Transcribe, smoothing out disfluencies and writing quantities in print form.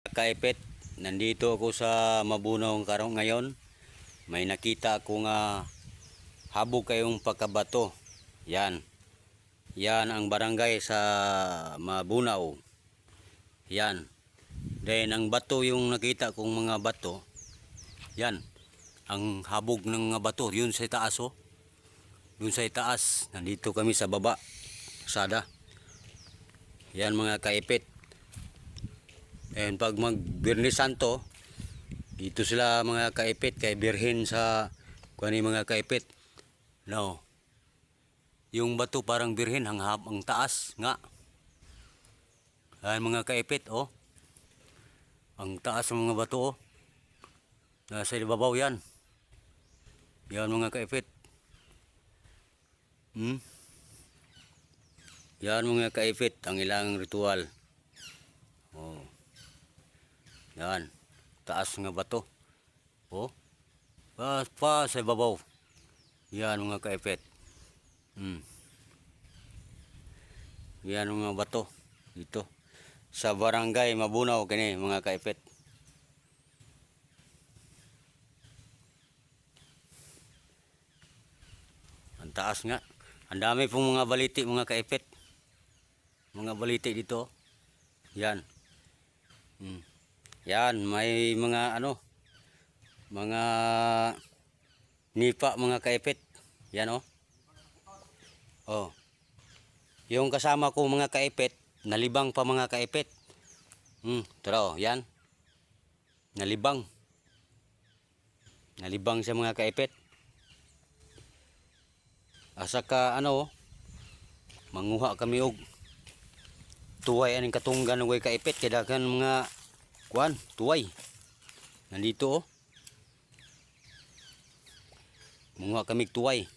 Kaipit, nandito ako sa Mabunong karong ngayon. May nakita akong habog kayong pagkabato. Yan. Yan ang barangay sa Mabunaw. Yan. Then ang bato yung nakita kong mga bato. Yan. Ang habog ng mga bato. Yun sa taas oh. Yun sa taas. Nandito kami sa baba. Sada. Yan mga kaipit. And pag mag-Birnis Santo, dito sila mga kaipit kay birhen sa kuani mga kaipit. No. Yung bato parang birhen ang taas nga. Ayan mga kaipit oh. Ang taas ng mga bato oh. Nasa ibabaw yan. Yan mga kaipit. Yan mga kaipit ang ilang ritual. Oh. Yan. Taas nga bato. Oh. Pa sa ibabaw. Yan mga kaipit. Yan mga bato. Dito. Sa barangay Mabunaw kini mga kaipit. Ang taas nga. Ang dami pong mga baliti mga kaipit. Mga baliti dito. Yan. Yan, may mga mga nipa mga kaipit. Yan oh. Oh. Yung kasama ko mga kaipit, nalibang pa mga kaipit. Tara oh, yan. Nalibang. Nalibang siya mga kaipit. Asa ka manguha kami og tuway aning katunggan ng kaipit kay daghan mga kuan, tuway. Nandito oh. Munga kami tuway.